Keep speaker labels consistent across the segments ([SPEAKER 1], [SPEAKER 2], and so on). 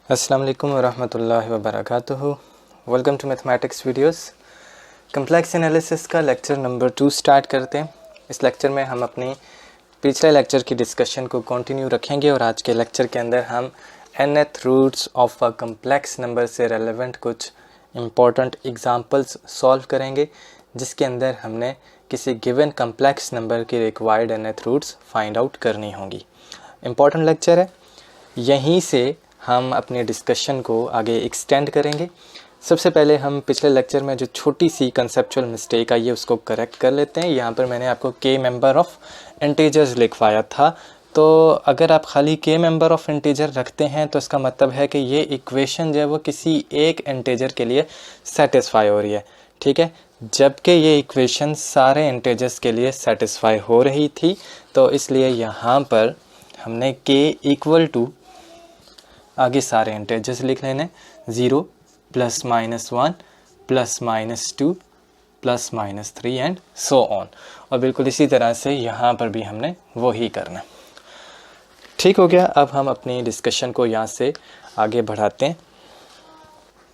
[SPEAKER 1] अस्सलाम वालेकुम वरहमतुल्लाहि वबरकातुहू। Welcome to mathematics videos. Complex analysis का लेक्चर नंबर 2 स्टार्ट करते हैं। इस लेक्चर में हम अपनी पिछले लेक्चर की डिस्कशन को कंटिन्यू रखेंगे और आज के लेक्चर के अंदर हम nth roots of a complex number से रेलेवेंट कुछ इम्पॉर्टेंट एग्जांपल्स सॉल्व करेंगे, जिसके अंदर हमने किसी गिवन कम्प्लेक्स नंबर की required nth roots find out करनी होंगी। इम्पॉर्टेंट लेक्चर है, यहीं से हम अपने डिस्कशन को आगे एक्सटेंड करेंगे। सबसे पहले हम पिछले लेक्चर में जो छोटी सी कंसेप्चुअल मिस्टेक आई है उसको करेक्ट कर लेते हैं। यहाँ पर मैंने आपको के मेंबर ऑफ इंटीजर्स लिखवाया था, तो अगर आप खाली के मेंबर ऑफ इंटीजर रखते हैं तो इसका मतलब है कि ये इक्वेशन जो है वो किसी एक इंटीजर के लिए सेटिस्फाई हो रही है, ठीक है, जबकि ये इक्वेशन सारे इंटीजर्स के लिए सेटिस्फाई हो रही थी। तो इसलिए यहाँ पर हमने के इक्वल टू आगे सारे इंटीजर्स लिख लेने, 0 plus minus 1 plus minus 2 plus minus 3 and so on. और बिल्कुल इसी तरह से यहाँ पर भी हमने वो ही करना। ठीक हो गया। अब हम अपनी डिस्कशन को यहाँ से आगे बढ़ाते हैं।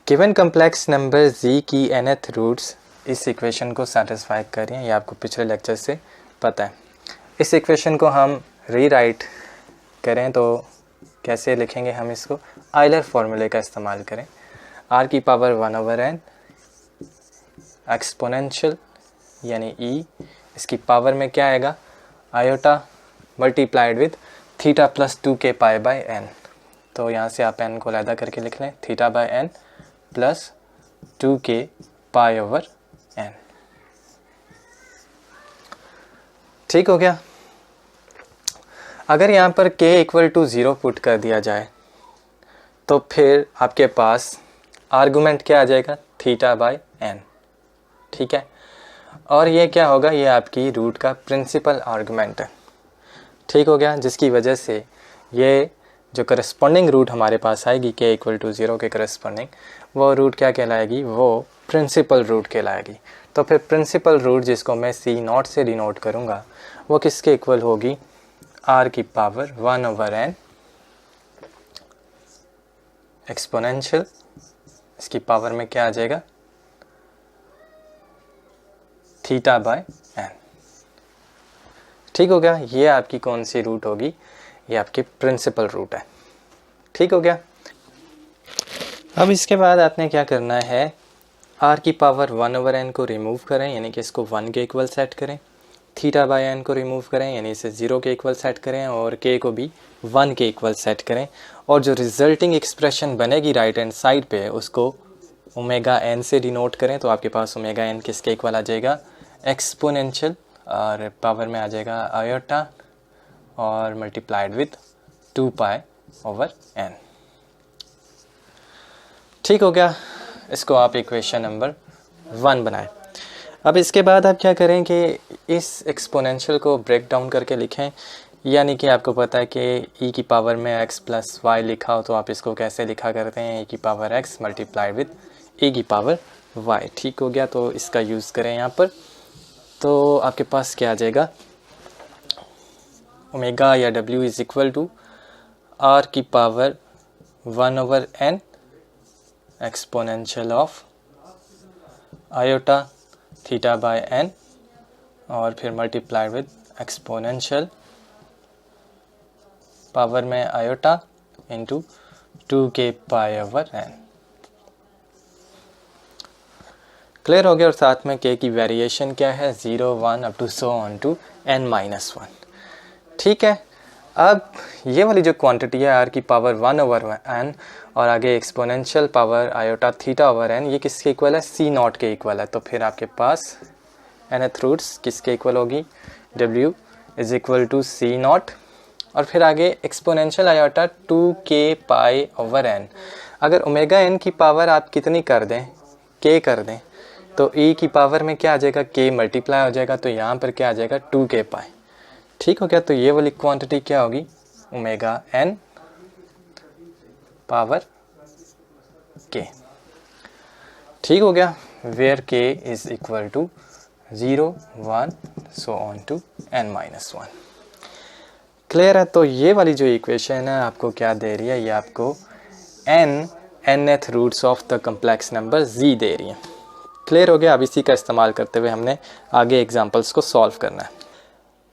[SPEAKER 1] गिवन कम्प्लेक्स नंबर z की nth रूट्स इस इक्वेशन को सेटिस्फाई कर रही हैं, ये आपको पिछले लेक्चर से पता है। इस इक्वेशन को हम रीराइट करें तो कैसे लिखेंगे, हम इसको आयलर फॉर्मूले का इस्तेमाल करें। r की पावर 1/n एक्सपोनेंशियल यानी e, इसकी पावर में क्या आएगा, iota multiplied with theta plus 2k pi by n। तो यहाँ से आप n को अलहदा करके लिख लें, theta by n plus 2k pi over n। ठीक हो गया। अगर यहाँ पर k इक्वल टू 0 पुट कर दिया जाए तो फिर आपके पास आर्गुमेंट क्या आ जाएगा, थीटा बाय n, ठीक है। और ये क्या होगा, ये आपकी रूट का प्रिंसिपल आर्गुमेंट है। ठीक हो गया, जिसकी वजह से ये जो करस्पॉन्डिंग रूट हमारे पास आएगी k इक्वल टू 0 के करस्पॉन्डिंग, वो रूट क्या कहलाएगी, वो प्रिंसिपल रूट कहलाएगी। तो फिर प्रिंसिपल रूट जिसको मैं c0 से डिनोट करूँगा वो किसके इक्वल होगी, r की पावर 1/n एक्सपोनेंशियल, इसकी पावर में क्या आ जाएगा, थीटा बाय n। ठीक हो गया। ये आपकी कौन सी रूट होगी, ये आपकी प्रिंसिपल रूट है। ठीक हो गया। अब इसके बाद आपने क्या करना है, r की पावर 1/n को रिमूव करें, यानी कि इसको 1 के इक्वल सेट करें। थीटा बाय n को रिमूव करें, यानी इसे 0 के इक्वल सेट करें, और k को भी 1 के इक्वल सेट करें। और जो रिजल्टिंग एक्सप्रेशन बनेगी राइट हैंड साइड पे उसको ओमेगा n से डिनोट करें। तो आपके पास ओमेगा n किसके इक्वल आ जाएगा, एक्सपोनेंशियल, और पावर में आ जाएगा आयोटा और multiplied with 2 pi over n। ठीक हो गया। इसको आप इक्वेशन नंबर 1 बनाएं। अब इसके बाद आप क्या करें कि इस एक्सपोनेंशियल को ब्रेक डाउन करके लिखें, यानी कि आपको पता है कि e की पावर में x प्लस वाई लिखा हो तो आप इसको कैसे लिखा करते हैं, e की power x multiplied with e की पावर y। ठीक हो गया, तो इसका यूज़ करें यहाँ पर। तो आपके पास क्या आ जाएगा, ओमेगा या w is equal to r की power 1/n exponential of iota theta by n और फिर मल्टीप्लाइड विद एक्सपोनेंशियल पावर में iota into 2k pi over n। Clear हो गया। और साथ में k की वेरिएशन क्या है, 0 1 up to so on to n-1। ठीक है। अब ये वाली जो क्वांटिटी है r की पावर 1/n और आगे exponential power iota theta over n, ये किसके इक्वल है, c0 के इक्वल है। तो फिर आपके पास nth रूट्स किसके इक्वल होगी, w is equal to c0 और फिर आगे exponential iota 2k pi over n। अगर ओमेगा n की पावर आप कितनी कर दें, k कर दें, तो e की पावर में क्या आ जाएगा, k मल्टीप्लाई हो जाएगा, तो यहाँ पर क्या आ जाएगा, 2k पाई। ठीक हो गया। तो ये वाली क्वांटिटी क्या होगी, ओमेगा n पावर k। ठीक हो गया, where k is equal to 0 1 so on to n-1। Clear है। तो ये वाली जो इक्वेशन है आपको क्या दे रही है, ये आपको nth roots of the complex number z दे रही हैं। क्लियर हो गया। अब इसी का इस्तेमाल करते हुए हमने आगे एग्जांपल्स को सॉल्व करना है।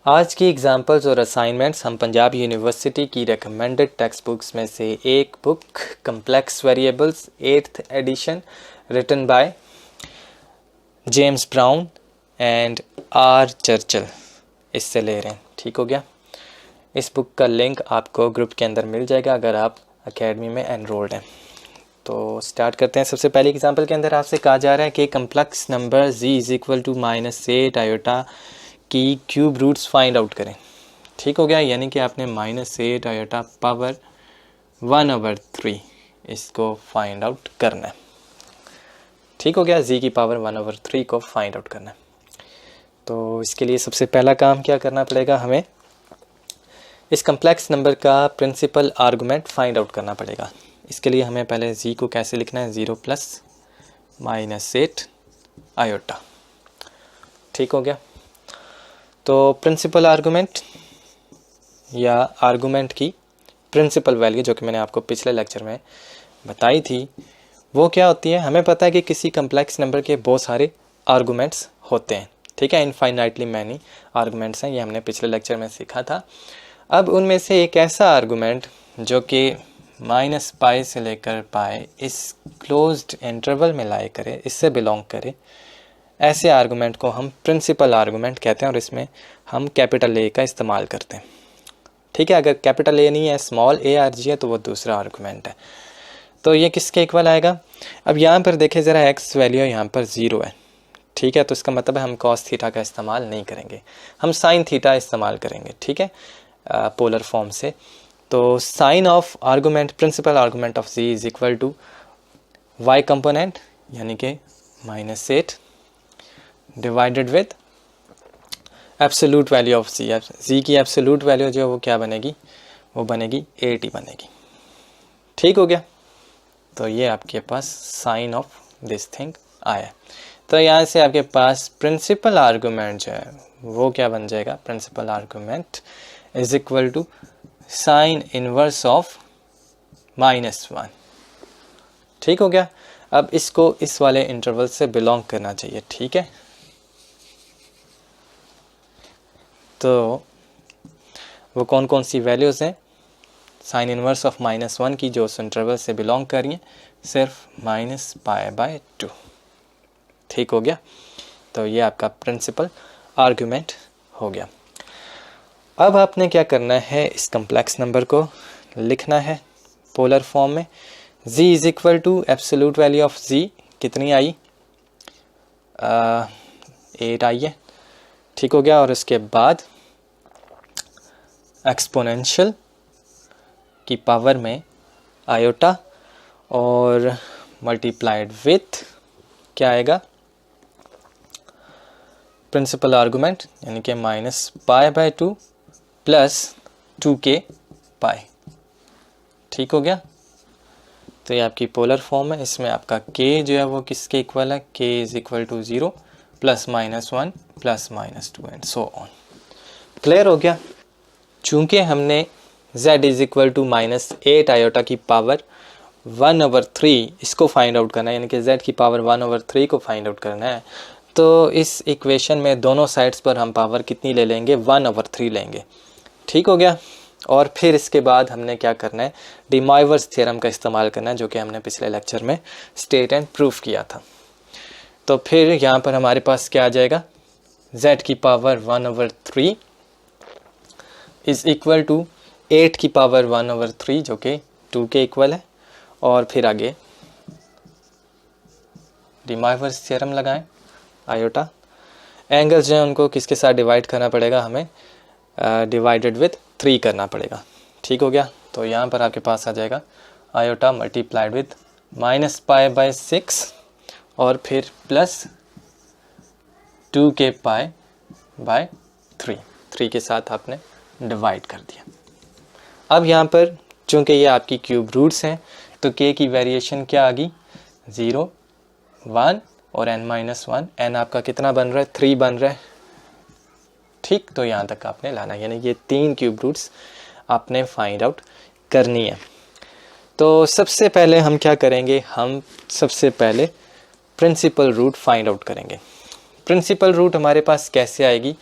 [SPEAKER 1] आज की एग्जांपल्स और असाइनमेंट्स हम पंजाब यूनिवर्सिटी की रिकमेंडेड टेक्स्ट बुक्स में से एक book complex variables 8th edition written by James Brown and R Churchill इससे ले रहे हैं। ठीक हो गया। इस बुक का लिंक आपको ग्रुप के अंदर मिल जाएगा अगर आप एकेडमी में एनरोल्ड हैं। तो स्टार्ट करते हैं। सबसे पहले एग्जांपल के अंदर आपसे कहा जा रहा है कि complex number z is equal to -8 iota की क्यूब रूट्स फाइंड आउट करें। ठीक हो गया। यानी कि आपने -8 आयोटा पावर 1/3 इसको फाइंड आउट करना है। ठीक हो गया। z की पावर 1/3 को फाइंड आउट करना है। तो इसके लिए सबसे पहला काम क्या करना पड़ेगा, हमें इस कम्प्लेक्स नंबर का प्रिंसिपल आर्गूमेंट फाइंड आउट करना पड़ेगा। इसके लिए हमें पहले z को कैसे लिखना है, 0 + -8 आयोटा। ठीक हो गया। तो प्रिंसिपल आर्गूमेंट या आर्गूमेंट की प्रिंसिपल वैल्यू जो कि मैंने आपको पिछले लेक्चर में बताई थी वो क्या होती है। हमें पता है कि किसी कम्प्लेक्स नंबर के बहुत सारे आर्गूमेंट्स होते हैं। ठीक है, इनफाइनाइटली मैनी आर्गूमेंट्स हैं, ये हमने पिछले लेक्चर में सीखा था। अब उनमें से एक ऐसा आर्गूमेंट जो कि -π से लेकर π इस क्लोज्ड इंटरवल में लाई करे, इससे बिलोंग करे, ऐसे आर्गूमेंट को हम प्रिंसिपल आर्गूमेंट कहते हैं और इसमें हम कैपिटल ए का इस्तेमाल करते हैं। ठीक है, अगर कैपिटल ए नहीं है, स्मॉल ए आर जी है, तो वो दूसरा आर्गूमेंट है। तो ये किसके इक्वल आएगा। अब यहाँ पर देखें ज़रा, एक्स वैल्यू यहाँ पर 0 है। ठीक है, तो इसका मतलब है हम कॉस थीटा का इस्तेमाल नहीं करेंगे, हम साइन थीटा इस्तेमाल करेंगे। ठीक है, पोलर फॉर्म से। तो sine of argument, principal argument of z is equal to y component यानी कि -8 divided with absolute value of z की एब्सोल्यूट वैल्यू जो है वो क्या बनेगी, वो बनेगी 8 ही बनेगी। ठीक हो गया। तो ये आपके पास साइन ऑफ दिस थिंग आया। तो यहाँ से आपके पास प्रिंसिपल आर्गूमेंट जो है वो क्या बन जाएगा, principal argument is equal to sine inverse of -1। ठीक हो गया। अब इसको इस वाले इंटरवल से बिलोंग करना चाहिए। ठीक है, तो वो कौन कौन सी वैल्यूज़ हैं साइन इनवर्स ऑफ -1 की जो उस इंटरवल से बिलोंग कर रही हैं, सिर्फ -π/2। ठीक हो गया। तो ये आपका प्रिंसिपल आर्गूमेंट हो गया। अब आपने क्या करना है, इस कम्प्लेक्स नंबर को लिखना है पोलर फॉर्म में। z is equal to absolute value of z कितनी आई, 8 आई है। ठीक हो गया। और उसके बाद एक्सपोनेंशियल की पावर में आयोटा और मल्टीप्लाइड विथ क्या आएगा, प्रिंसिपल आर्गूमेंट यानी कि -π/2 + 2k π। ठीक हो गया। तो ये आपकी पोलर फॉर्म है। इसमें आपका k जो है वो किसके इक्वल है, k is equal to 0 + -1 + -2 and so on. Clear हो गया। चूंकि हमने z is equal to -8 iota की पावर 1/3 इसको फाइंड आउट करना है, यानी कि z की पावर 1/3 को फाइंड आउट करना है, तो इस इक्वेशन में दोनों साइड्स पर हम पावर कितनी ले लेंगे, 1/3 लेंगे। ठीक हो गया। और फिर इसके बाद हमने क्या करना है, डी मॉइवर्स थ्योरम का इस्तेमाल करना है, जो कि हमने पिछले लेक्चर में स्टेट एंड प्रूफ किया था। तो फिर यहाँ पर हमारे पास क्या आ जाएगा, z की पावर 1/3 इज इक्वल टू 8 की पावर 1/3 जो कि 2 के इक्वल है। और फिर आगे डी मॉइवर्स थ्योरम लगाएं, आयोटा एंगल्स जो हैं उनको किसके साथ डिवाइड करना पड़ेगा, हमें डिवाइडेड विथ 3 करना पड़ेगा। ठीक हो गया। तो यहाँ पर आपके पास आ जाएगा आयोटा मल्टीप्लाइड विथ -π/6 और फिर प्लस 2k π/3, 3 के साथ आपने डिवाइड कर दिया। अब यहाँ पर चूँकि ये आपकी क्यूब रूट्स हैं तो k की वेरिएशन क्या आ गई, 0, 1 और n-1। n आपका कितना बन रहा है, 3 बन रहा है। ठीक, तो यहाँ तक आपने लाना है, यानी ये 3 क्यूब रूट्स आपने फाइंड आउट करनी है। तो सबसे पहले हम क्या करेंगे, हम सबसे पहले प्रिंसिपल रूट फाइंड आउट करेंगे। प्रिंसिपल रूट हमारे पास कैसे आएगी,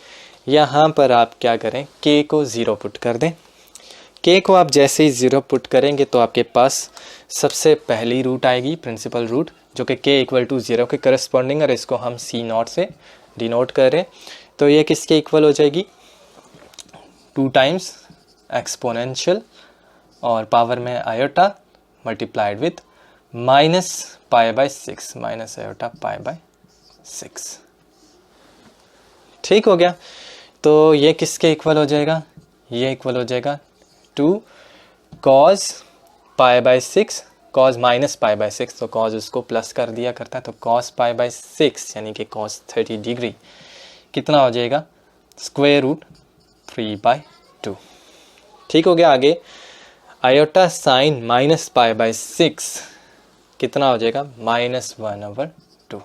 [SPEAKER 1] यहाँ पर आप क्या करें, k को 0 पुट कर दें। k को आप जैसे ही 0 पुट करेंगे तो आपके पास सबसे पहली रूट आएगी प्रिंसिपल रूट, जो कि k इक्वल टू 0 के करस्पॉन्डिंग, और इसको हम C0 से डिनोट कर रहे हैं। तो ये किसके इक्वल हो जाएगी, 2 टाइम्स एक्सपोनेंशियल और पावर में iota multiplied with minus pi by 6, minus iota pi by 6। ठीक हो गया। तो ये किसके इक्वल हो जाएगा, ये इक्वल हो जाएगा 2 cause pi by 6, cause minus pi by 6, तो कॉज उसको प्लस कर दिया करता है, तो कॉस पाई बाय 6 यानी कि कॉस 30 डिग्री कितना हो जाएगा, स्क्वायर रूट 3/2। ठीक हो गया। आगे iota sine minus pi by 6 कितना हो जाएगा, -1/2।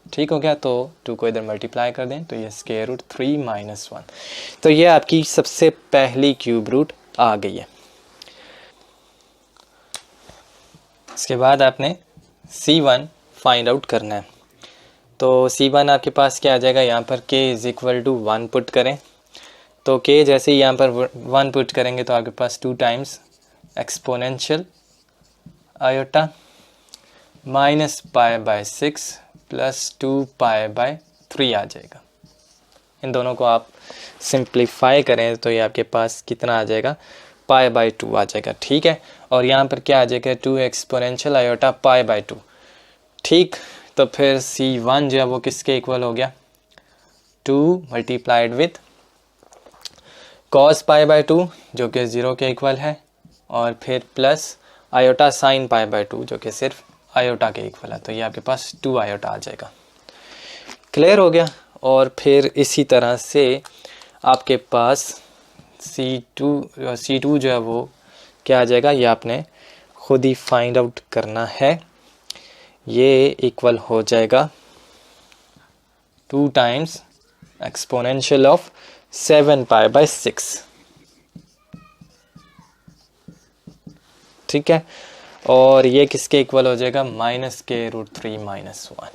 [SPEAKER 1] ठीक हो गया। तो 2 को इधर मल्टीप्लाई कर दें तो ये स्क्वायर रूट 3 - 1। तो ये आपकी सबसे पहली क्यूब रूट आ गई है। इसके बाद आपने C1 फाइंड आउट करना है। तो C1 आपके पास क्या आ जाएगा, यहाँ पर k is equal to 1 put करें। तो k जैसे ही यहाँ पर 1 पुट करेंगे तो आपके पास 2 times exponential iota minus pi by 6 plus 2 pi by 3 आ जाएगा। इन दोनों को आप सिंप्लीफाई करें तो ये आपके पास कितना आ जाएगा, पाई बाय 2 आ जाएगा। ठीक है। और यहाँ पर क्या आ जाएगा, 2 एक्सपोनेंशियल आयोटा पाई बाय 2। ठीक। तो फिर C1 जो है वो किसके इक्वल हो गया, 2 multiplied with cos pi by 2 जो कि 0 के इक्वल है, और फिर प्लस आयोटा साइन पाई बाय 2 जो कि सिर्फ आयोटा के इक्वल है। तो ये आपके पास 2 आयोटा आ जाएगा। क्लियर हो गया। और फिर इसी तरह से आपके पास C2 जो है वो क्या आ जाएगा, ये आपने खुद ही फाइंड आउट करना है। ये इक्वल हो जाएगा 2 times exponential of 7 pi by 6। ठीक है। और ये किसके इक्वल हो जाएगा, -k√3 - 1।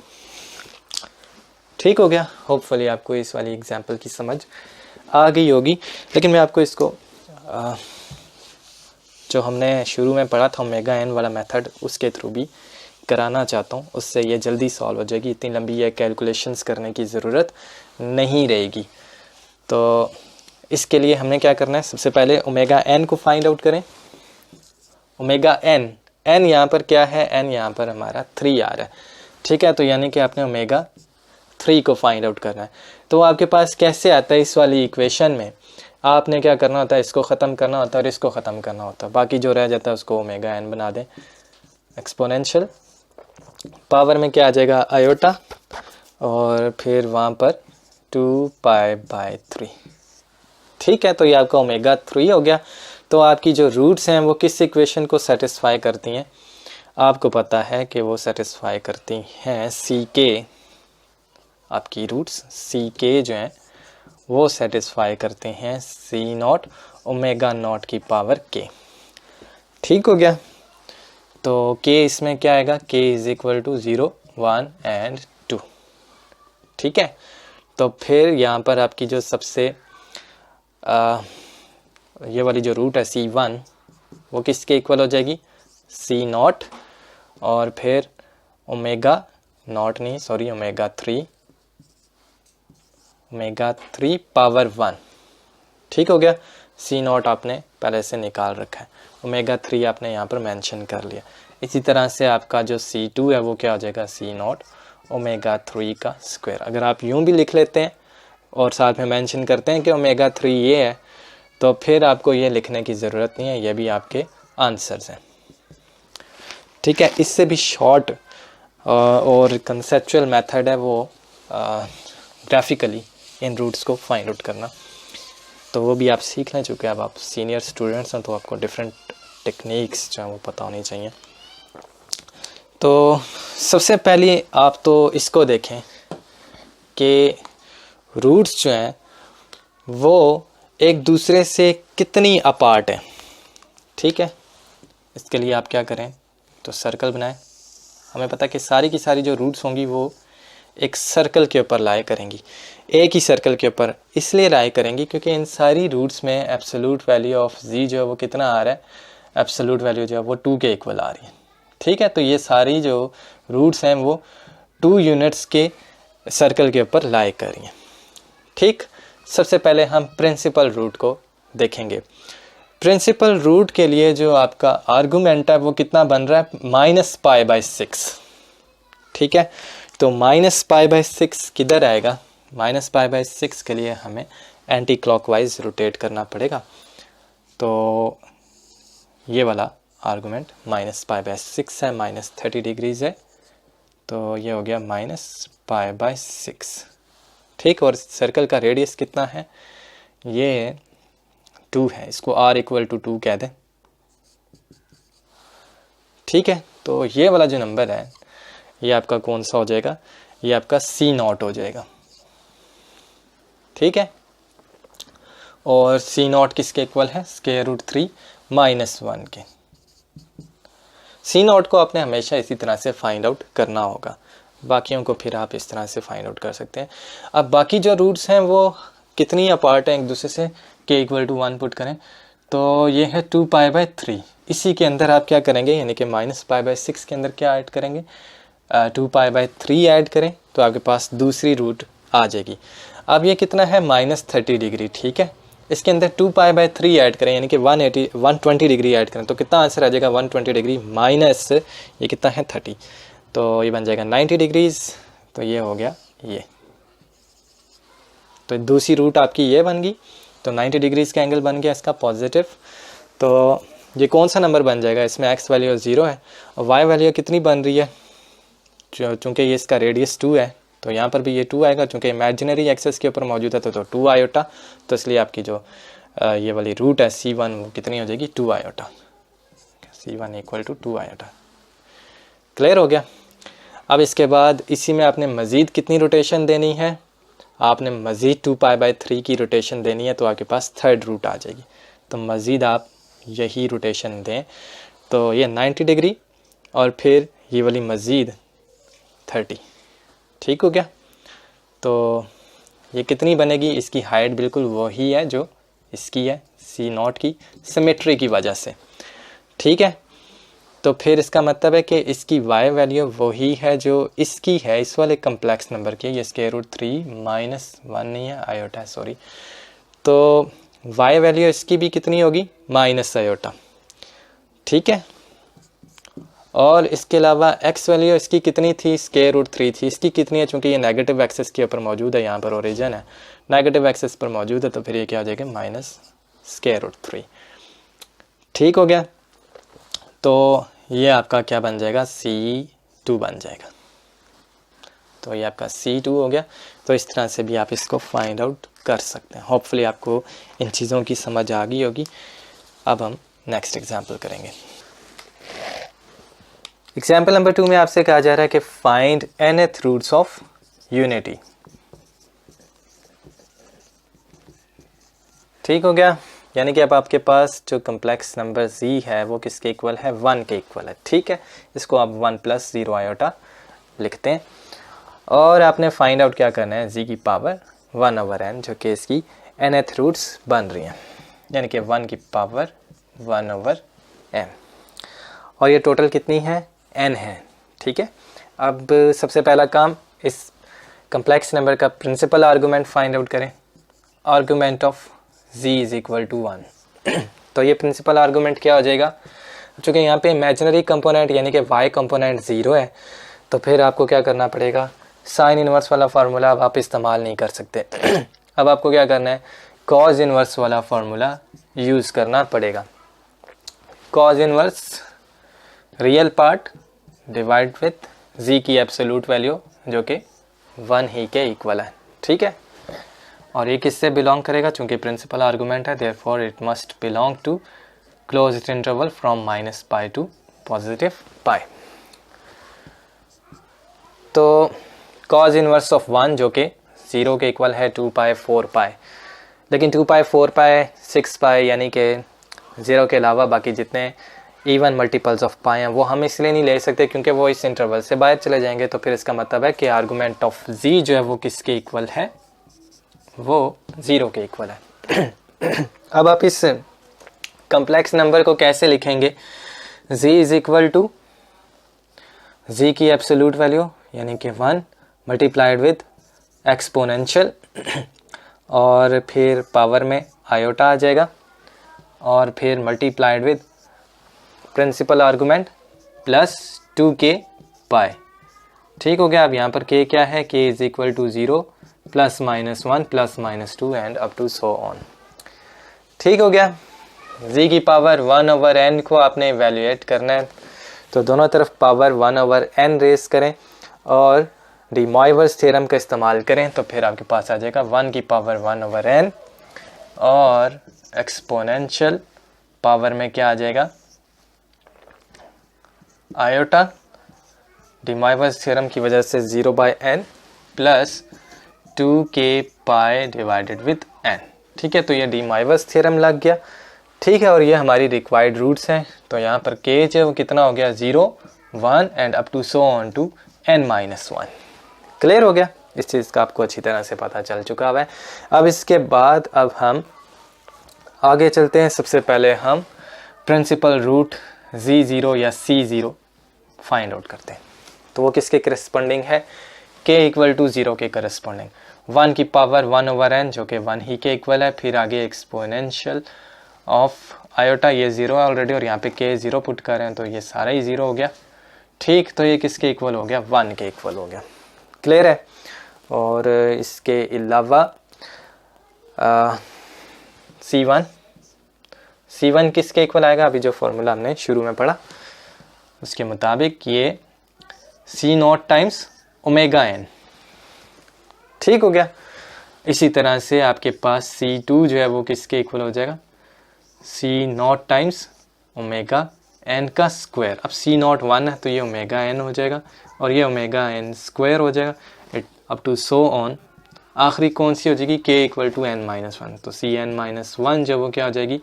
[SPEAKER 1] ठीक हो गया। होपफुली आपको इस वाली एग्जांपल की समझ आ गई होगी। लेकिन मैं आपको इसको जो हमने शुरू में पढ़ा था ओमेगा n वाला मेथड, उसके थ्रू भी कराना चाहता हूँ। उससे ये जल्दी सॉल्व हो जाएगी, इतनी लंबी ये कैलकुलेशंस करने की ज़रूरत नहीं रहेगी। तो इसके लिए हमने क्या करना है, सबसे पहले ओमेगा n को फाइंड आउट करें। ओमेगा n यहाँ पर क्या है, n यहाँ पर हमारा 3 आ रहा है। ठीक है। तो यानी कि आपने ओमेगा 3 को फाइंड आउट करना है। तो आपके पास कैसे आता है, इस वाली इक्वेशन में आपने क्या करना होता है, इसको ख़त्म करना होता है और इसको ख़त्म करना होता है। बाकी जो रह जाता है उसको ओमेगा n बना दें। एक्सपोनेंशियल पावर में क्या आ जाएगा, आयोटा, और फिर वहाँ पर 2 पाई बाय 3। ठीक है। तो ये आपका ओमेगा 3 हो गया। तो आपकी जो रूट्स हैं वो किस इक्वेशन को सेटिस्फाई करती हैं, आपको पता है कि वो सेटिस्फाई करती हैं CK। आपकी रूट्स CK जो हैं वो सेटिस्फाई करते हैं C0 ओमेगा नॉट की पावर K। ठीक हो गया। तो K इसमें क्या आएगा, K is equal to 0, 1 and 2। ठीक है। तो फिर यहाँ पर आपकी जो सबसे ये वाली जो रूट है C1 वो किसके इक्वल हो जाएगी, C0, और फिर ओमेगा 3 पावर 1। ठीक हो गया। C0 आपने पहले से निकाल रखा है, ओमेगा 3 आपने यहाँ पर मेंशन कर लिया। इसी तरह से आपका जो C2 है वो क्या हो जाएगा, C0 ओमेगा 3 का स्क्वायर। अगर आप यूँ भी लिख लेते हैं और साथ में मेंशन करते हैं कि ओमेगा 3 ये है, तो फिर आपको ये लिखने की ज़रूरत नहीं है, ये भी आपके आंसर्स हैं। ठीक है। इससे भी शॉर्ट और कंसेप्चुअल मेथड है वो ग्राफिकली इन रूट्स को फाइंड आउट करना, तो वो भी आप सीख लें। चूँकि अब आप सीनियर स्टूडेंट्स हैं तो आपको डिफरेंट टेक्निक्स जो हैं वो पता होनी चाहिए। तो सबसे पहले आप तो इसको देखें कि रूट्स जो हैं वो एक दूसरे से कितनी अपार्ट हैं। ठीक है। इसके लिए आप क्या करें, तो सर्कल बनाएं। हमें पता है कि सारी की सारी जो रूट्स होंगी वो एक सर्कल के ऊपर लाए करेंगी, एक ही सर्कल के ऊपर इसलिए लाए करेंगी क्योंकि इन सारी रूट्स में एब्सोल्यूट वैल्यू ऑफ z जो है वो कितना आ रहा है, एब्सोल्यूट वैल्यू जो है वो 2 के इक्वल आ रही है। ठीक है, तो ये सारी जो रूट्स हैं वो 2 यूनिट्स के सर्कल के ऊपर लाए कर रही हैं। ठीक, सबसे पहले हम प्रिंसिपल रूट को देखेंगे। प्रिंसिपल रूट के लिए जो आपका आर्गूमेंट है वो कितना बन रहा है, -π/6। ठीक है, तो -π/6 किधर आएगा, -π/6 के लिए हमें एंटी क्लॉकवाइज रोटेट करना पड़ेगा। तो ये वाला आर्गूमेंट -π/6 है, -30 डिग्रीज है, तो ये हो गया -π/6। ठीक, और सर्कल का रेडियस कितना है, ये 2 है, इसको r = 2 कह दें। ठीक है, तो ये वाला जो नंबर है ये आपका कौन सा हो जाएगा, ये आपका C0 हो जाएगा। ठीक है, और C0 किसके इक्वल है, √3 - 1 के। C0 को आपने हमेशा इसी तरह से फाइंड आउट करना होगा, बाकियों को फिर आप इस तरह से फाइंड आउट कर सकते हैं। अब बाकी जो रूट्स हैं वो कितनी अपार्ट हैं एक दूसरे से, k = 1 पुट करें तो ये है 2π/3। इसी के अंदर आप क्या करेंगे, यानी कि -π/6 के अंदर क्या ऐड करेंगे, 2π/3 ऐड करें तो आपके पास दूसरी रूट आ जाएगी। अब ये कितना है, -30 डिग्री। ठीक है, इसके अंदर 2π/3 ऐड करें यानी कि 120 डिग्री ऐड करें तो कितना आंसर आ जाएगा, 120 डिग्री माइनस ये कितना है 30, तो ये बन जाएगा 90 डिग्रीज। तो ये हो गया ये, तो दूसरी रूट आपकी ये बन गई, तो 90 डिग्रीज का एंगल बन गया इसका पॉजिटिव। तो ये कौन सा नंबर बन जाएगा, इसमें x वैल्यू 0 है और y वैल्यू कितनी बन रही है, चूँकि ये इसका रेडियस 2 है तो यहाँ पर भी ये 2 आएगा, चूँकि इमेजिनरी एक्सेस के ऊपर मौजूद है तो 2 आयोटा, तो इसलिए आपकी जो ये वाली रूट है C1 वो कितनी हो जाएगी, 2 आयोटा। C1 = 2 iota. क्लियर हो गया। अब इसके बाद इसी में आपने मज़ीद कितनी रोटेशन देनी है, आपने मज़ीद 2π/3 की रोटेशन देनी है, तो आपके पास थर्ड रूट आ जाएगी। तो मज़ीद आप यही रोटेशन दें तो ये 90 डिग्री और फिर ये वाली मज़ीद 30। ठीक हो गया, तो ये कितनी बनेगी, इसकी हाइट बिल्कुल वही है जो इसकी है C0 की सिमेट्री की वजह से। ठीक है, तो फिर इसका मतलब है कि इसकी y वैल्यू वही है जो इसकी है, इस वाले कम्प्लेक्स नंबर की, ये √3 - 1 नहीं है, आयोटा है, सॉरी। तो y वैल्यू इसकी भी कितनी होगी, माइनस आयोटा। ठीक है, और इसके अलावा x वैल्यू इसकी कितनी थी, √3 थी, इसकी कितनी है, चूँकि ये नेगेटिव एक्सेस के ऊपर मौजूद है, यहाँ पर ओरिजिन है, नेगेटिव एक्सेस पर मौजूद है, तो फिर ये क्या हो जाएगा, -√3। ठीक हो गया, तो ये आपका क्या बन जाएगा, C2 बन जाएगा। तो ये आपका C2 हो गया। तो इस तरह से भी आप इसको फाइंड आउट कर सकते हैं। होपफुली आपको इन चीज़ों की समझ आ गई होगी। अब हम नेक्स्ट एग्जांपल करेंगे। एग्जांपल नंबर 2 में आपसे कहा जा रहा है कि find nth roots of unity. ठीक हो गया, यानी कि अब आपके पास जो कम्प्लेक्स नंबर z है वो किसके इक्वल है, 1 के इक्वल है। ठीक है, इसको आप 1 + 0 आयोटा लिखते हैं और आपने फाइंड आउट क्या करना है, z की पावर 1/n जो कि इसकी nth रूट्स बन रही हैं, यानी कि 1 की पावर 1/n, और ये टोटल कितनी है, n है। ठीक है, अब सबसे पहला काम इस कम्प्लेक्स नंबर का प्रिंसिपल आर्गूमेंट फाइंड आउट करें। Argument of z = 1। तो ये प्रिंसिपल आर्गूमेंट क्या हो जाएगा, चूँकि यहाँ पे इमेजिनरी कंपोनेंट यानी कि y कंपोनेंट 0 है, तो फिर आपको क्या करना पड़ेगा, साइन इनवर्स वाला फार्मूला अब आप इस्तेमाल नहीं कर सकते। अब आपको क्या करना है, कॉज इनवर्स वाला फार्मूला यूज़ करना पड़ेगा। Cause inverse real part divide with z की एब्सोल्यूट वैल्यू जो कि 1 ही के इक्वल है। ठीक है, और ये किससे बिलोंग करेगा, चूँकि प्रिंसिपल आर्गूमेंट है, therefore it must belong to closed interval from -π to +π। तो कॉज इनवर्स ऑफ 1 जो कि 0 के इक्वल है 2π 4π, लेकिन 2π 4π 6π यानी कि 0 के अलावा बाकी जितने इवन मल्टीपल्स ऑफ पाई हैं वो हम इसलिए नहीं ले सकते क्योंकि वो इस इंटरवल से बाहर चले जाएंगे, तो फिर इसका मतलब है कि आर्गूमेंट ऑफ z जो है वो किसके इक्वल है, वो 0 के इक्वल है। अब आप इस कम्प्लेक्स नंबर को कैसे लिखेंगे, z is equal to z की एब्सोल्यूट वैल्यू यानी कि 1 मल्टीप्लाइड विद एक्सपोनेंशियल और फिर पावर में आयोटा आ जाएगा और फिर multiplied with principal argument plus 2k pi. ठीक हो गया। अब यहाँ पर k क्या है, k is equal to 0 plus minus 1 plus minus 2 and up to so on. ठीक हो गया। z की पावर 1/n को आपने इवेल्युएट करना है, तो दोनों तरफ पावर 1/n रेस करें और डी मॉइवर्स थ्योरम का इस्तेमाल करें, तो फिर आपके पास आ जाएगा 1 की पावर 1/n और एक्सपोनेंशियल पावर में क्या आ जाएगा, आयोटा। डी मॉइवर्स थ्योरम की वजह से 0/n plus 2k pi divided with n। ठीक है, तो ये डी मॉइवर्स थ्योरम लग गया। ठीक है, और ये हमारी रिक्वायर्ड रूट्स हैं, तो यहाँ पर k जो है वो कितना हो गया, 0 1 and up to so on to n-1। Clear हो गया, इस चीज़ का आपको अच्छी तरह से पता चल चुका है। अब इसके बाद अब हम आगे चलते हैं। सबसे पहले हम प्रिंसिपल रूट z0 या c0 फाइंड आउट करते हैं, तो वो किसके करस्पॉन्डिंग है, k इक्वल टू 0 के करस्पॉन्डिंग। 1 की पावर 1/n जो कि 1 ही के इक्वल है, फिर आगे एक्सपोनेंशियल ऑफ आयोटा, ये 0 है ऑलरेडी और यहाँ पे k 0 पुट कर रहे हैं, तो ये सारा ही 0 हो गया। ठीक, तो ये किसके इक्वल हो गया, 1 के इक्वल हो गया। क्लियर है। और इसके अलावा C1 किसके इक्वल आएगा, अभी जो फॉर्मूला हमने शुरू में पढ़ा उसके मुताबिक ये C0 टाइम्स ओमेगा n। ठीक हो गया। इसी तरह से आपके पास C2 जो है वो किसके इक्वल हो जाएगा, C0 टाइम्स ओमेगा n का स्क्वायर। अब C0 1 है तो ये ओमेगा n हो जाएगा और ये ओमेगा n स्क्वायर हो जाएगा अप टू सो ऑन। आखिरी कौन सी हो जाएगी, k इक्वल टू n-1, तो Cn-1 जो वो क्या हो जाएगी,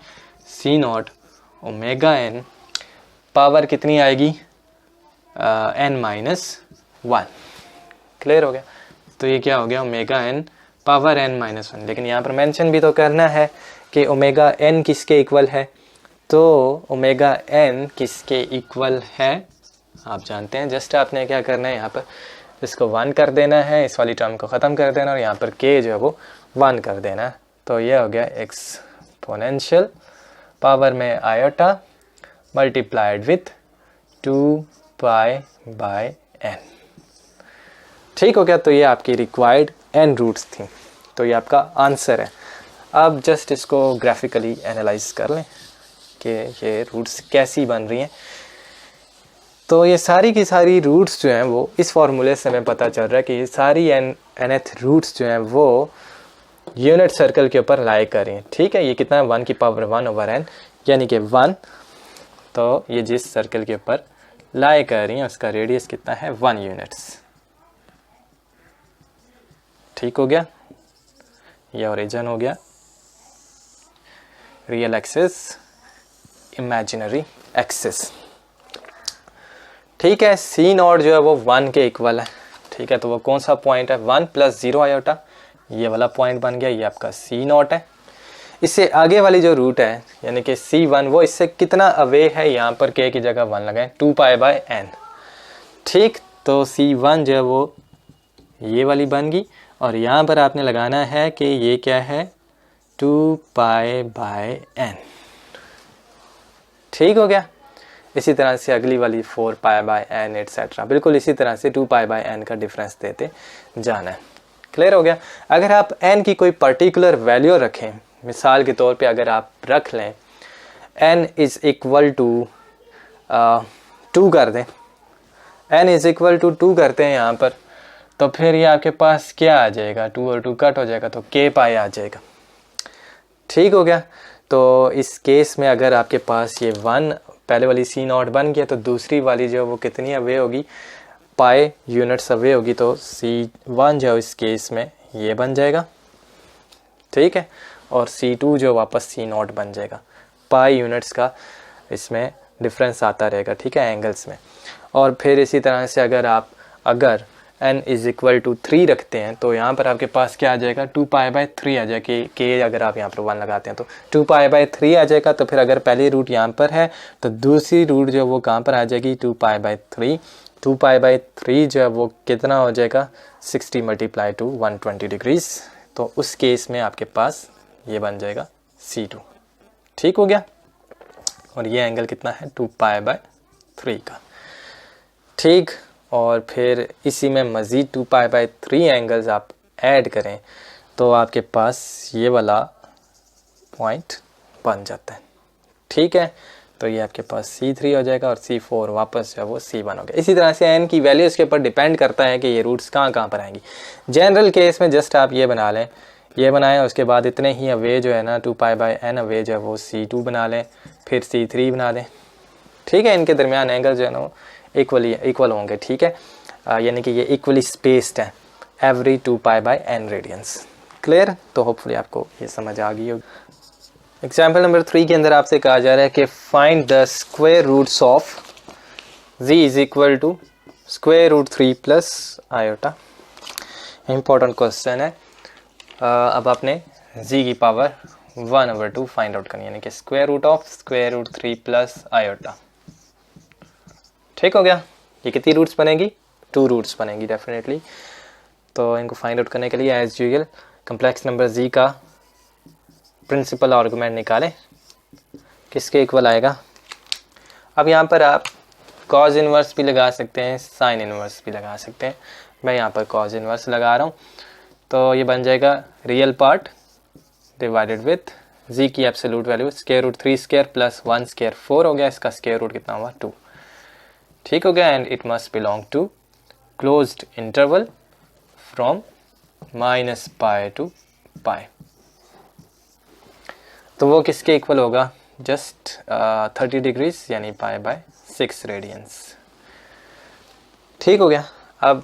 [SPEAKER 1] C0 ओमेगा n पावर कितनी आएगी, n-1। क्लियर हो गया। तो ये क्या हो गया, ओमेगा n पावर n-1। लेकिन यहाँ पर मेंशन भी तो करना है कि ओमेगा n किसके इक्वल है, तो ओमेगा n किसके इक्वल है आप जानते हैं। जस्ट आपने क्या करना है, यहाँ पर इसको 1 कर देना है, इस वाली टर्म को ख़त्म कर देना और यहाँ पर k जो है वो 1 कर देना है। तो ये हो गया एक्सपोनेंशियल पावर में iota multiplied with 2 pi by n। ठीक हो गया। तो ये आपकी रिक्वायर्ड n रूट्स थी, तो ये आपका आंसर है। अब जस्ट इसको ग्राफिकली एनालाइज कर लें कि ये रूट्स कैसी बन रही हैं। तो ये सारी की सारी रूट्स जो हैं वो इस फार्मूले से हमें पता चल रहा है कि ये सारी nth रूट्स जो हैं वो यूनिट सर्कल के ऊपर लाई कर रही हैं। ठीक है, ये कितना है, 1 की पावर 1/n यानी कि 1। तो ये जिस सर्कल के ऊपर लाई कर रही हैं उसका रेडियस कितना है, 1 यूनिट्स। ठीक हो गया, ये ओरिजिन हो गया, रियल एक्सिस इमेजिनरी एक्सिस। ठीक है, C0 जो है वो 1 के इक्वल है। ठीक है, तो वो कौन सा पॉइंट है, 1 प्लस 0 आयोटा, ये वाला पॉइंट बन गया, ये आपका C0 है। इससे आगे वाली जो रूट है यानी कि C1 वो इससे कितना अवे है, यहाँ पर k की जगह 1 लगाएं, 2 पाई बाय n। ठीक, तो C1 जो है वो ये वाली बन गई और यहाँ पर आपने लगाना है कि ये क्या है, 2 पाई बाय n। ठीक हो गया। इसी तरह से अगली वाली 4 पाई बाय n एटसेट्रा, बिल्कुल इसी तरह से 2 पाई बाय n का डिफरेंस देते जाना है। क्लियर हो गया। अगर आप n की कोई पर्टिकुलर वैल्यू रखें, मिसाल के तौर पे अगर आप रख लें n इज़ इक्वल टू 2 कर दें, n इज़ इक्वल टू 2 करते हैं यहाँ पर, तो फिर ये आपके पास क्या आ जाएगा, 2 और 2 कट हो जाएगा तो k पाई आ जाएगा। ठीक हो गया। तो इस केस में अगर आपके पास ये 1 पहले वाली C0 बन गया तो दूसरी वाली जो वो कितनी अवे होगी, पाई यूनिट्स अवे होगी, तो C1 जो इस केस में ये बन जाएगा। ठीक है, और C2 जो वापस C0 बन जाएगा, पाई यूनिट्स का इसमें डिफरेंस आता रहेगा, ठीक है, एंगल्स में। और फिर इसी तरह से अगर n इज़ इक्वल टू 3 रखते हैं तो यहाँ पर आपके पास क्या आ जाएगा, 2π/3 आ जाएगा। के अगर आप यहाँ पर 1 लगाते हैं तो 2π/3 आ जाएगा। तो फिर अगर पहली रूट यहाँ पर है तो दूसरी रूट जो वो कहाँ पर आ जाएगी, 2π/3। 2π/3 जो है वो कितना हो जाएगा, 60 × 120 डिग्रीज। तो उस केस में आपके पास ये बन जाएगा C2। ठीक हो गया। और ये एंगल कितना है, 2π/3 का। ठीक, और फिर इसी में मज़ीद 2π/3 एंगल्स आप ऐड करें तो आपके पास ये वाला पॉइंट बन जाता है। ठीक है, तो ये आपके पास C3 हो जाएगा और C4 वापस जो है वो C1 हो गया। इसी तरह से n की वैल्यू इसके ऊपर डिपेंड करता है कि ये रूट्स कहाँ पर आएंगी। जनरल केस में जस्ट आप ये बना लें, ये बनाएं, उसके बाद इतने ही अवे जो है ना 2π/n अवे जो है वो C2 बना लें, फिर C3 बना दें। ठीक है, इनके दरमियान एंगल जो है ना वो इक्वल होंगे। ठीक है, यानी कि ये इक्वली स्पेस्ड है एवरी 2π/n रेडियंस। क्लियर? तो होपफुली आपको ये समझ आ गई होगी। एग्जाम्पल नंबर 3 के अंदर आपसे कहा जा रहा है कि find the square roots of z is equal to √3 + iota. Important question है। अब आपने z की पावर 1/2 फाइंड आउट करनी है, यानी कि √3 + आयोटा। ठीक हो गया। ये कितनी रूट्स बनेगी, 2 रूट्स बनेगी डेफिनेटली। तो इनको फाइंड आउट करने के लिए as usual complex number z का प्रिंसिपल आर्गूमेंट निकालें, किसके इक्वल आएगा। अब यहाँ पर आप कॉज इन्वर्स भी लगा सकते हैं, साइन इन्वर्स भी लगा सकते हैं। मैं यहाँ पर कॉज इन्वर्स लगा रहा हूँ, तो ये बन जाएगा real part divided with z की एब्सोल्यूट वैल्यू √3² + 1² 4 हो गया। इसका स्क्वायर रूट कितना हुआ, 2। ठीक हो गया। And it must belong to closed interval from -π to π। तो वो किसके इक्वल होगा, जस्ट 30 डिग्रीज यानी π/6 रेडियंस। ठीक हो गया। अब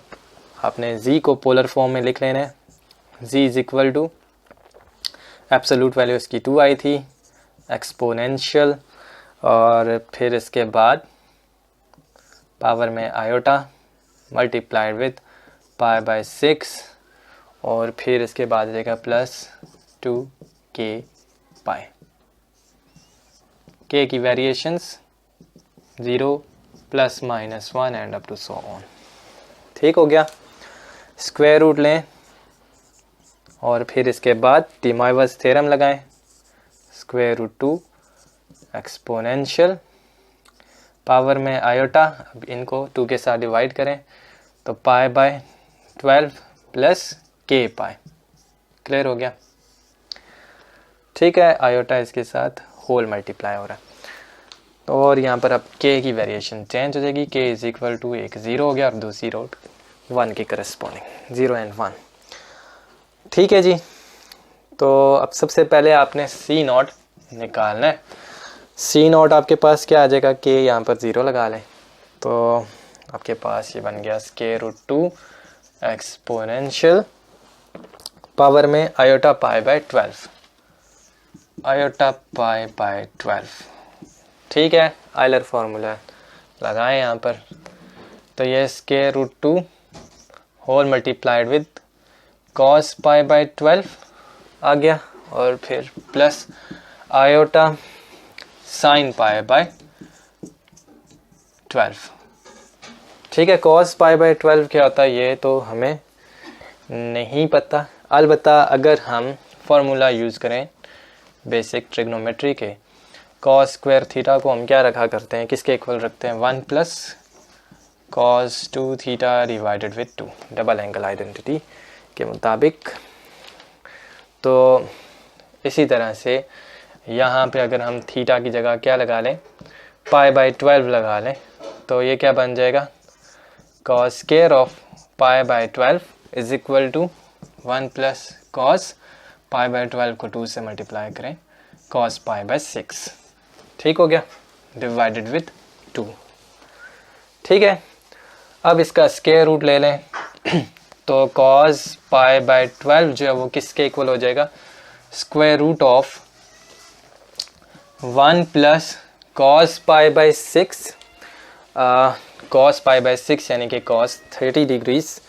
[SPEAKER 1] आपने z को पोलर फॉर्म में लिख लेना है। z is equal to absolute value इसकी 2 आई थी, एक्सपोनेंशियल, और फिर इसके बाद पावर में आयोटा मल्टीप्लाइड विथ π/6, और फिर इसके बाद रहेगा +2k π। k की variations 0 + -1 and up to so on. ठीक हो गया। स्क्वायर रूट लें और फिर इसके बाद टिमाइवर्स थ्योरम लगाएं। √2 एक्सपोनेंशियल, पावर में आयोटा, अब इनको 2 के साथ डिवाइड करें तो π/12 + k π। क्लियर हो गया। ठीक है, आयोटा इसके साथ होल मल्टीप्लाई हो रहा है। तो और यहाँ पर अब k की वेरिएशन चेंज हो जाएगी। k इज इक्वल टू एक 0 हो गया और दूसरी रूट 1 की करस्पॉन्डिंग 0 and 1। ठीक है जी। तो अब सबसे पहले आपने C0 निकालना है। C0 आपके पास क्या आ जाएगा, k यहाँ पर 0 लगा लें तो आपके पास ये बन गया √2 एक्सपोनेंशियल, पावर में आयोटा π/12, आयोटा π/12। ठीक है, आयलर फार्मूला लगाएं यहाँ पर। तो ये √2 होल मल्टीप्लाइड विद cos π/12 आ गया, और फिर प्लस आयोटा sin π/12। ठीक है, cos π/12 क्या होता है ये तो हमें नहीं पता। अलबत्ता अगर हम फार्मूला यूज़ करें बेसिक ट्रिग्नोमेट्री के, cos स्क्वायर थीटा को हम क्या रखा करते हैं, किसके इक्वल रखते हैं, 1 + cos 2 theta divided with 2, double angle identity के मुताबिक। तो इसी तरह से यहाँ पे अगर हम थीटा की जगह क्या लगा लें, π/12 लगा लें, तो ये क्या बन जाएगा, cos square of π/12 is equal to 1 + cos π/12 को 2 से मल्टीप्लाई करें cos π/6। ठीक हो गया, डिवाइडेड विथ 2। ठीक है, अब इसका स्क्वायर रूट ले लें तो cos π/12 जो है वो किसके इक्वल हो जाएगा, √1 + cos pi by 6, cos pi by 6 यानी कि cos 30 डिग्रीज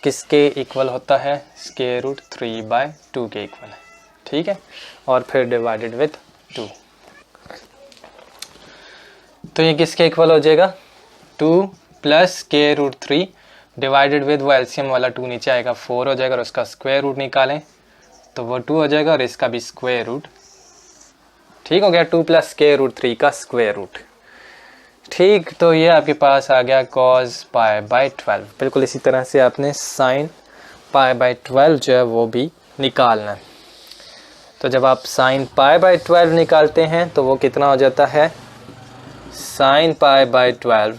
[SPEAKER 1] किसके इक्वल होता है, स्क्वायर रूट 3/2 के इक्वल है, ठीक है, और फिर डिवाइडेड विथ 2। तो ये किसके इक्वल हो जाएगा, 2 plus square root 3 divided with, वो एलसीएम वाला 2 नीचे आएगा 4 हो जाएगा, और उसका स्क्वायर रूट निकालें तो वो 2 हो जाएगा, और इसका भी स्क्वायर रूट, ठीक हो गया, 2 प्लस स्क्वायर रूट 3 का स्क्वायर रूट, ठीक। तो ये आपके पास आ गया cos पाई बाई 12। बिल्कुल इसी तरह से आपने sin पाई बाई 12 जो है वो भी निकालना है। तो जब आप sin पाई बाई 12 निकालते हैं तो वो कितना हो जाता है, sin pi by 12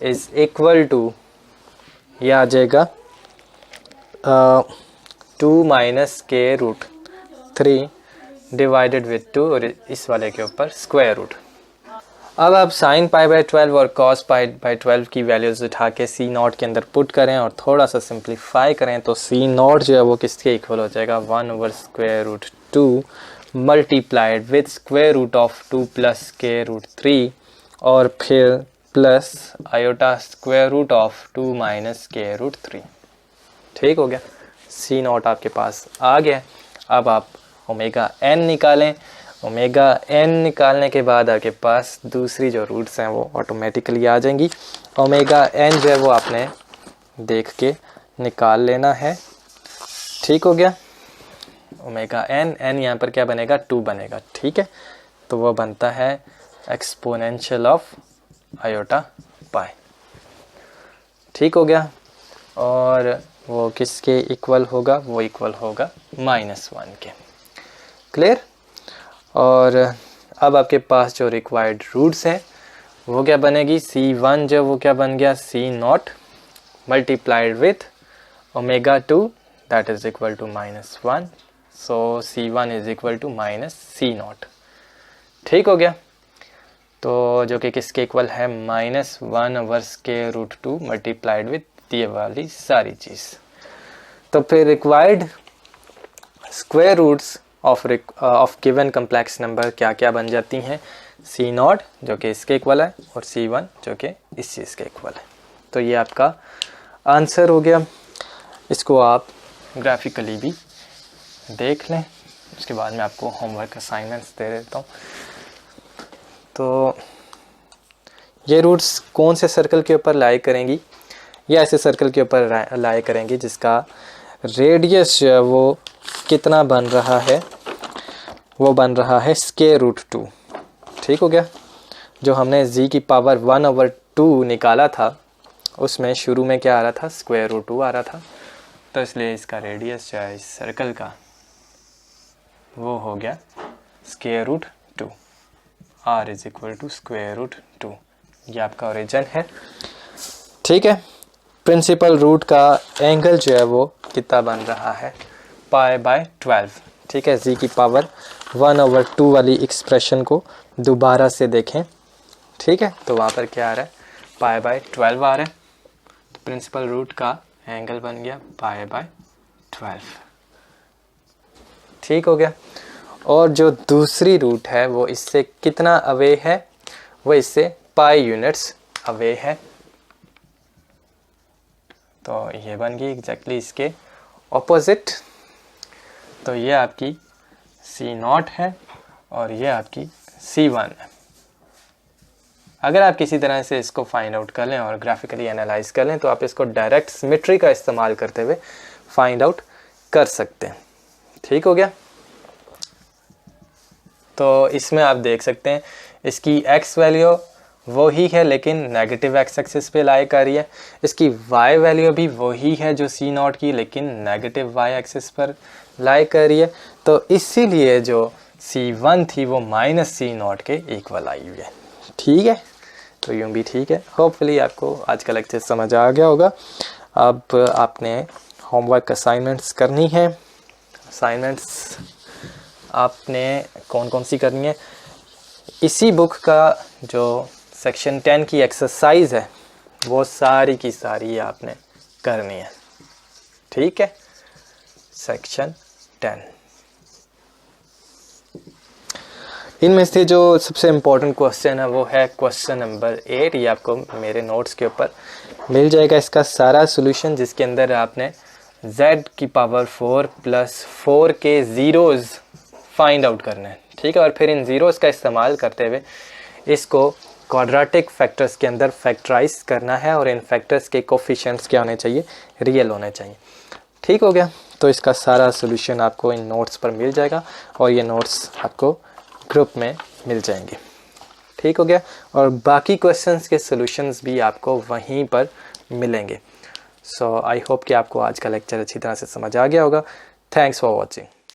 [SPEAKER 1] is equal to, ये आ जाएगा 2 minus square root 3 divided with 2, और इस वाले के ऊपर स्क्वायर रूट। अब आप sin पाई बाई 12 और cos पाई बाई 12 की वैल्यूज़ उठा के C नॉट के अंदर पुट करें और थोड़ा सा सिंप्लीफाई करें तो C नॉट जो है वो किसके इक्वल हो जाएगा, 1/√2 multiplied with square root of 2 plus square root 3 और फिर प्लस iota square root of 2 minus square root 3, ठीक हो गया। C नॉट आपके पास आ गया। अब आप ओमेगा n निकालें, ओमेगा n निकालने के बाद आपके पास दूसरी जो रूट्स हैं वो ऑटोमेटिकली आ जाएंगी। ओमेगा n जो है वो आपने देख के निकाल लेना है, ठीक हो गया। ओमेगा n यहाँ पर क्या बनेगा, 2 बनेगा, ठीक है। तो वो बनता है एक्सपोनेंशियल ऑफ आयोटा पाई, ठीक हो गया। और वो किसके इक्वल होगा, वो इक्वल होगा -1 के, क्लियर। और अब आपके पास जो रिक्वायर्ड रूट्स हैं वो क्या बनेगी, C1 जो वो क्या बन गया, C naught multiplied with omega 2 that is equal to -1, so C1 is equal to minus C naught, ठीक हो गया। तो जो कि किसके इक्वल है, -1/√2 मल्टीप्लाइड विथ ये वाली सारी चीज़। तो फिर required square roots of given complex number क्या क्या बन जाती हैं, C नॉट जो कि इसके इक्वल है और C1 जो कि इस चीज़ के इक्वल है। तो ये आपका आंसर हो गया। इसको आप ग्राफिकली भी देख लें, उसके बाद मैं आपको होमवर्क असाइनमेंट्स दे देता हूँ। तो ये रूट्स कौन से सर्कल के ऊपर लाई करेंगी, या ऐसे सर्कल के ऊपर लाई करेंगी जिसका रेडियस जो है वो कितना बन रहा है, वो बन रहा है √2, ठीक हो गया। जो हमने z की पावर 1/2 निकाला था उसमें शुरू में क्या आ रहा था, √2 आ रहा था, तो इसलिए इसका रेडियस जो है इस सर्कल का वो हो गया √2, r इज इक्वल टू √2। ये आपका ओरिजिन है, ठीक है। प्रिंसिपल रूट का एंगल जो है वो कितना बन रहा है, π/12, ठीक है। z की पावर 1/2 वाली एक्सप्रेशन को दोबारा से देखें, ठीक है। तो वहाँ पर क्या आ रहा है, π/12 आ रहा है, तो प्रिंसिपल रूट का एंगल बन गया π/12, ठीक हो गया। और जो दूसरी रूट है वो इससे कितना अवे है, वो इससे पाई यूनिट्स अवे है, तो ये बन गई एग्जैक्टली इसके ऑपोजिट। तो ये आपकी C नॉट है और ये आपकी C1 है। अगर आप किसी तरह से इसको फाइंड आउट कर लें और ग्राफिकली एनालाइज कर लें तो आप इसको डायरेक्ट सिमेट्री का इस्तेमाल करते हुए फाइंड आउट कर सकते हैं, ठीक हो गया। तो इसमें आप देख सकते हैं इसकी x वैल्यू वही है लेकिन नेगेटिव x एक्सिस पे लाई कर रही है, इसकी y वैल्यू भी वही है जो C नॉट की लेकिन नेगेटिव y एक्सिस पर लाई कर रही है, तो इसीलिए जो C1 थी वो -C नॉट के इक्वल आई हुई है, ठीक है। तो यूँ भी ठीक है। होपफुली आपको आज का लेक्चर समझ आ गया होगा। अब आपने होमवर्क असाइनमेंट्स करनी है। असाइनमेंट्स आपने कौन कौन सी करनी है, इसी बुक का जो सेक्शन 10 की एक्सरसाइज है वो सारी की सारी आपने करनी है, ठीक है। सेक्शन 10 इनमें से जो सबसे इम्पोर्टेंट क्वेश्चन है वो है क्वेश्चन नंबर 8। ये आपको मेरे नोट्स के ऊपर मिल जाएगा इसका सारा सोल्यूशन, जिसके अंदर आपने z की पावर 4 प्लस 4 के ज़ीरोज़ फाइंड आउट करना है, ठीक है। और फिर इन ज़ीरोज़ का इस्तेमाल करते हुए इसको क्वाड्रेटिक फैक्टर्स के अंदर फैक्टराइज करना है, और इन फैक्टर्स के कोफिशिएंट्स क्या होने चाहिए, रियल होने चाहिए। ठीक हो गया। तो इसका सारा सोल्यूशन आपको इन नोट्स पर मिल जाएगा, और ये नोट्स आपको ग्रुप में मिल जाएंगे। ठीक हो गया। और बाकी क्वेश्चंस के सॉल्यूशंस भी आपको वहीं पर मिलेंगे। सो आई होप कि आपको आज का लेक्चर अच्छी तरह से समझ आ गया होगा। Thanks for watching.